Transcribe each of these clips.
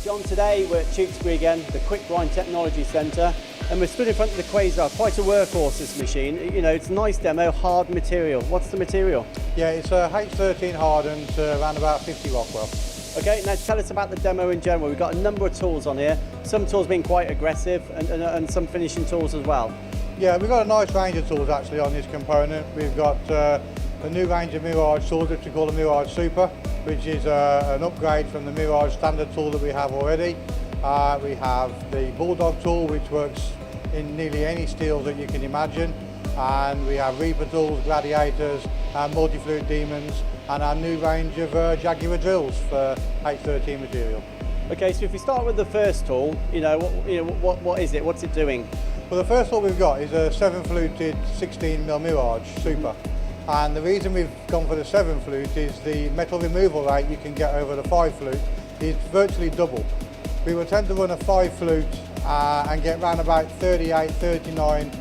John, today we're at Chutesbury again, the Quickgrind Technology Centre, and we're stood in front of the Quasar. Quite a workhorse, this machine. You know, it's a nice demo, hard material. What's the material? Yeah, it's a H13 hardened to around about 50 Rockwell. Okay, now tell us about the demo in general. We've got a number of tools on here, some tools being quite aggressive and some finishing tools as well. Yeah, we've got a nice range of tools actually on this component. We've got a new range of Mirage tools, which we call the Mirage Super, which is an upgrade from the Mirage standard tool that we have already. We have the Bulldog tool, which works in nearly any steel that you can imagine. And we have Reaper tools, Gladiators, multi-fluid Demons, and our new range of Jaguar drills for H13 material. Okay, so if we start with the first tool, what is it? What's it doing? Well, the first tool we've got is a 7-fluted 16mm Mirage Super. And the reason we've gone for the 7-flute is the metal removal rate you can get over the 5-flute is virtually double. We will tend to run a 5-flute and get around about 38, 39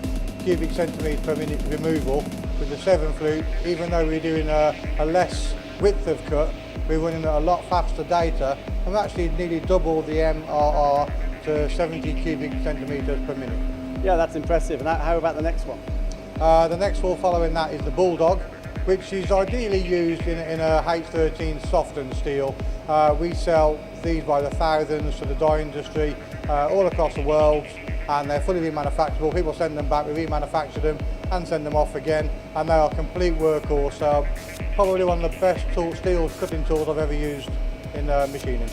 cubic centimetres per minute removal. With the 7-flute, even though we're doing a less width of cut, we're running a lot faster data, and we're actually nearly double the MRR to 70 cubic centimetres per minute. Yeah, that's impressive. And how about the next one? The next tool following that is the Bulldog, which is ideally used in a H13 softened steel. We sell these by the thousands to the dye industry all across the world, and they're fully remanufacturable. People send them back, we remanufacture them and send them off again, and they are a complete workhorse. Probably one of the best steel cutting tools I've ever used in machining.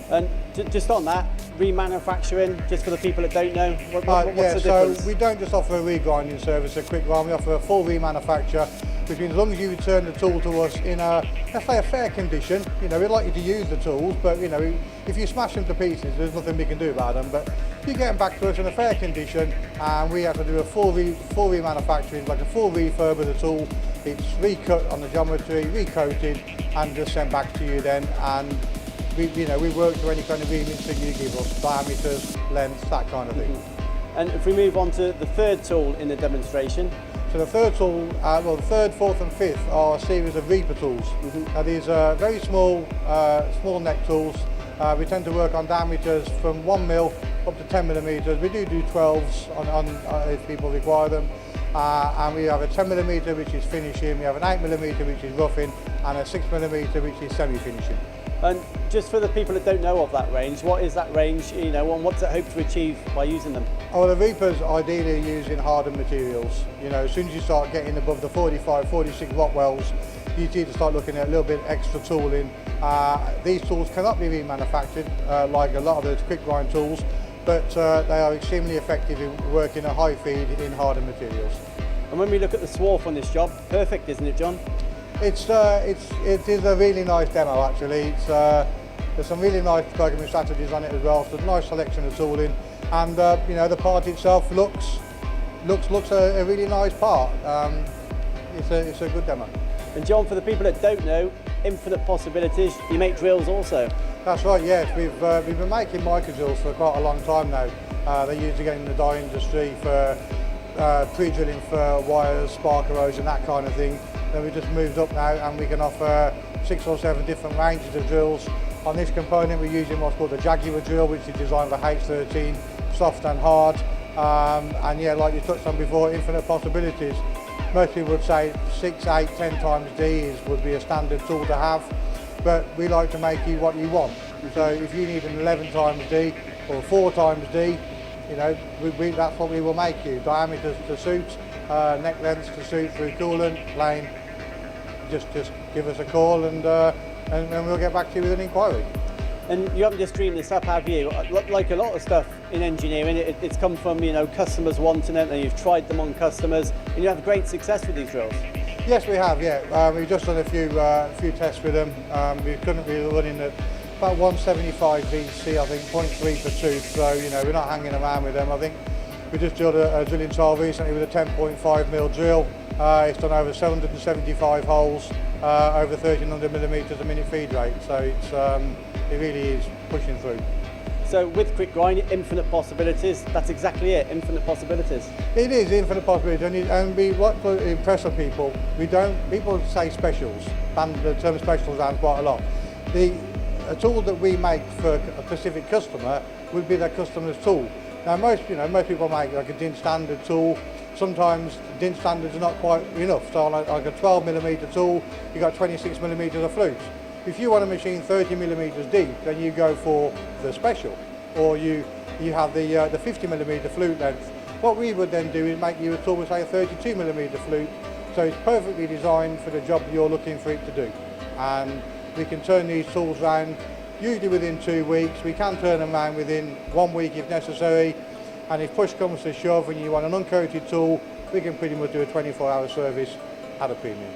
And just on that, remanufacturing, just for the people that don't know, what's the difference? So we don't just offer a regrinding service at Quickgrind, we offer a full remanufacture, which means as long as you return the tool to us in let's say a fair condition, we'd like you to use the tools, but if you smash them to pieces, there's nothing we can do about them. But if you get them back to us in a fair condition, and we have to do a full remanufacturing, like a full refurb of the tool, it's recut on the geometry, recoated, and just sent back to you then. And we work to any kind of remits that you give us, diameters, lengths, that kind of thing. Mm-hmm. And if we move on to the third tool in the demonstration. So the third tool, the third, fourth and fifth are a series of Reaper tools. Mm-hmm. Now these are very small neck tools. We tend to work on diameters from 1mm up to 10mm. We do 12s if people require them. And we have a 10mm which is finishing, we have an 8mm which is roughing, and a 6mm which is semi-finishing. And just for the people that don't know of that range, what is that range, and what's it hope to achieve by using them? Oh, well, the Reapers ideally use in hardened materials. As soon as you start getting above the 45, 46 Rockwells, you need to start looking at a little bit extra tooling. These tools cannot be remanufactured like a lot of the Quickgrind tools, but they are extremely effective in working a high feed in hardened materials. And when we look at the swarf on this job, perfect, isn't it, John? It is a really nice demo actually. There's some really nice programming strategies on it as well. So there's a nice selection of tooling, and the part itself looks a really nice part. It's a good demo. And John, for the people that don't know, infinite possibilities. You make drills also. That's right. Yes, we've been making micro drills for quite a long time now. They used to get in the dye industry for pre-drilling for wires, spark erosion, that kind of thing. Then we just moved up now, and we can offer 6 or 7 different ranges of drills. On this component we're using what's called the Jaguar drill, which is designed for H13, soft and hard. And yeah, like you touched on before, infinite possibilities. Most people would say 6, 8, 10 times D would be a standard tool to have, but we like to make you what you want. So if you need an 11 times D or 4 times D, that's what we will make you. Diameters to suit, neck lengths to suit through coolant, plane. Just give us a call and we'll get back to you with an inquiry. And you haven't just dreamed this up, have you? Like a lot of stuff in engineering, it's come from customers wanting it, and you've tried them on customers, and you have great success with these drills. Yes, we have. Yeah, we've just done a few tests with them. We're currently running at about 175 VC, I think 0.3 per tooth. So we're not hanging around with them. I think we just drilled a drilling trial recently with a 10.5mm drill. It's done over 775 holes, over 1300mm a minute feed rate. So it really is pushing through. So with Quickgrind, infinite possibilities, that's exactly it, infinite possibilities. It is infinite possibilities, and what to impress on people, people say specials, and the term specials sounds quite a lot. a tool that we make for a specific customer would be their customer's tool. Now most people make like a DIN standard tool. Sometimes DIN standards are not quite enough. So like a 12mm tool, you've got 26mm of flute. If you want to machine 30mm deep, then you go for the special, or you have the 50mm flute length. What we would then do is make you a tool with say a 32mm flute, so it's perfectly designed for the job you're looking for it to do. And we can turn these tools around usually within 2 weeks. We can turn them around within 1 week if necessary. And if push comes to shove and you want an uncoated tool, we can pretty much do a 24-hour service at a premium.